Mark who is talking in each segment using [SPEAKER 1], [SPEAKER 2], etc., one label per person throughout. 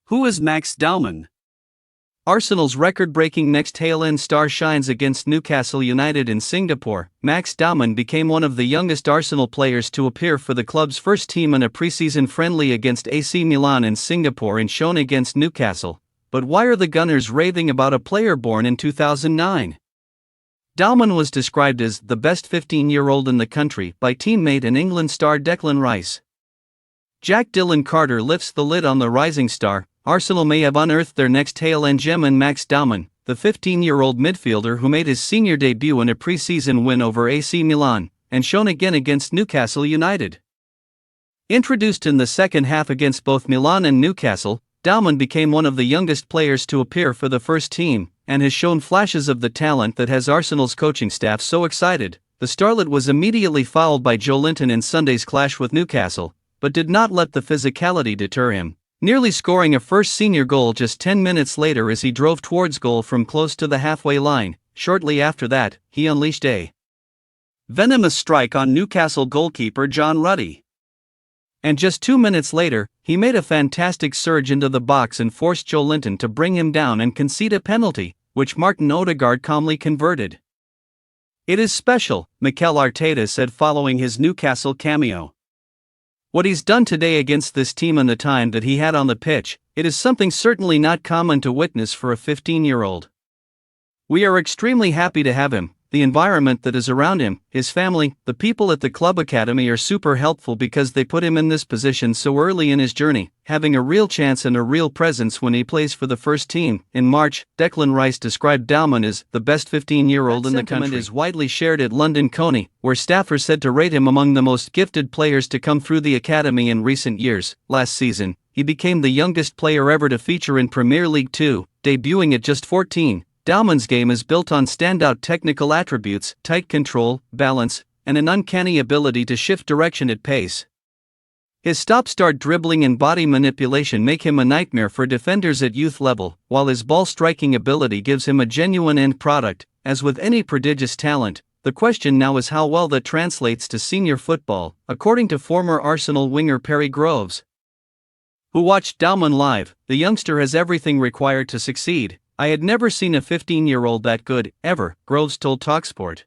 [SPEAKER 1] Who is Max Dowman? Arsenal's record-breaking next Hale End star shines against Newcastle United in Singapore. Max Dowman became one of the youngest Arsenal players to appear for the club's first team in a pre-season friendly against AC Milan in Singapore and shown against Newcastle. But why are the Gunners raving about a player born in 2009? Dowman was described as the best 15-year-old in the country by teammate and England star Declan Rice. Jack Dylan Carter lifts the lid on the rising star. Arsenal may have unearthed their next Hale End gem in Max Dowman, the 15-year-old midfielder who made his senior debut in a pre-season win over AC Milan, and shown again against Newcastle United. Introduced in the second half against both Milan and Newcastle, Dowman became one of the youngest players to appear for the first team, and has shown flashes of the talent that has Arsenal's coaching staff so excited. The starlet was immediately fouled by Joe Linton in Sunday's clash with Newcastle, but did not let the physicality deter him, nearly scoring a first senior goal just 10 minutes later as he drove towards goal from close to the halfway line. Shortly after that, he unleashed a venomous strike on Newcastle goalkeeper John Ruddy. And just 2 minutes later, he made a fantastic surge into the box and forced Joe Linton to bring him down and concede a penalty, which Martin Odegaard calmly converted. "It is special," Mikel Arteta said following his Newcastle cameo. "What he's done today against this team and the time that he had on the pitch, it is something certainly not common to witness for a 15-year-old. We are extremely happy to have him. The environment that is around him, his family, the people at the club academy are super helpful because they put him in this position so early in his journey, having a real chance and a real presence when he plays for the first team." In March, Declan Rice described Dowman as the best 15-year-old in the country. That sentiment is widely shared at London Coney, where staff are said to rate him among the most gifted players to come through the academy in recent years. Last season, he became the youngest player ever to feature in Premier League 2, debuting at just 14. Dowman's game is built on standout technical attributes, tight control, balance, and an uncanny ability to shift direction at pace. His stop-start dribbling and body manipulation make him a nightmare for defenders at youth level, while his ball-striking ability gives him a genuine end product. As with any prodigious talent, the question now is how well that translates to senior football, according to former Arsenal winger Perry Groves, who watched Dowman live. "The youngster has everything required to succeed. I had never seen a 15-year-old that good, ever," Groves told TalkSport.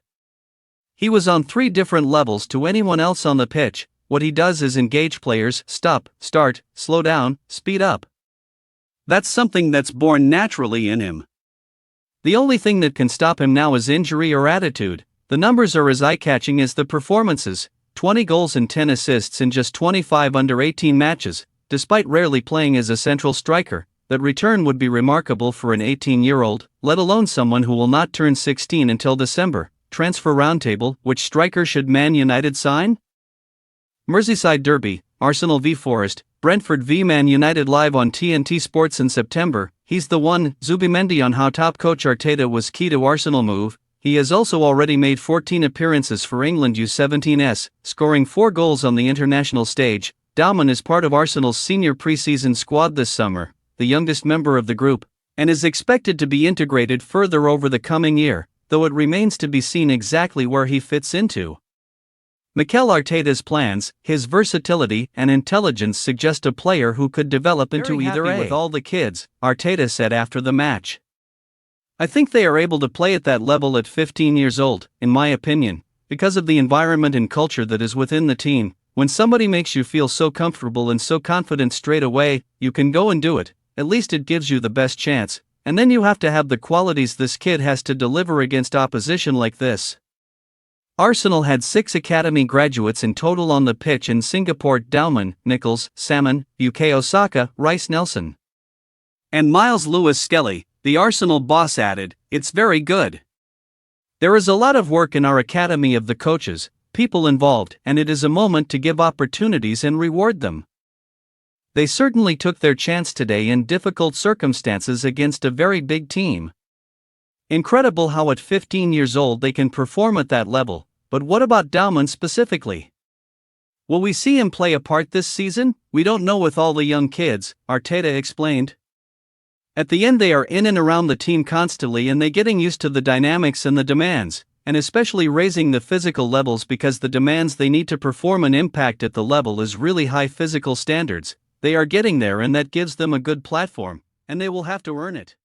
[SPEAKER 1] "He was on 3 different levels to anyone else on the pitch. What he does is engage players, stop, start, slow down, speed up. That's something that's born naturally in him. The only thing that can stop him now is injury or attitude. The numbers are as eye-catching as the performances: 20 goals and 10 assists in just 25 under-18 matches, despite rarely playing as a central striker. That return would be remarkable for an 18-year-old, let alone someone who will not turn 16 until December." Transfer Roundtable: which striker should Man United sign? Merseyside Derby, Arsenal v Forest, Brentford v Man United live on TNT Sports in September. He's the one. Zubimendi on how top coach Arteta was key to Arsenal move. He has also already made 14 appearances for England U17s, scoring 4 goals on the international stage. Dowman is part of Arsenal's senior pre-season squad this summer, the youngest member of the group, and is expected to be integrated further over the coming year, though it remains to be seen exactly where he fits into Mikel Arteta's plans. His versatility and intelligence suggest a player who could develop into either A. With all the kids, Arteta said after the match. "I think they are able to play at that level at 15 years old, in my opinion, because of the environment and culture that is within the team. When somebody makes you feel so comfortable and so confident straight away, you can go and do it. At least it gives you the best chance, and then you have to have the qualities this kid has to deliver against opposition like this." Arsenal had 6 academy graduates in total on the pitch in Singapore: Dowman, Nichols, Salmon, UK Osaka, Rice Nelson, and Miles Lewis-Skelly. The Arsenal boss added, "It's very good. There is a lot of work in our academy of the coaches, people involved, and it is a moment to give opportunities and reward them. They certainly took their chance today in difficult circumstances against a very big team. Incredible how at 15 years old they can perform at that level. But what about Dowman specifically? Will we see him play a part this season? We don't know with all the young kids," Arteta explained. "At the end they are in and around the team constantly and they getting used to the dynamics and the demands, and especially raising the physical levels because the demands they need to perform an impact at the level is really high physical standards. They are getting there, and that gives them a good platform, and they will have to earn it.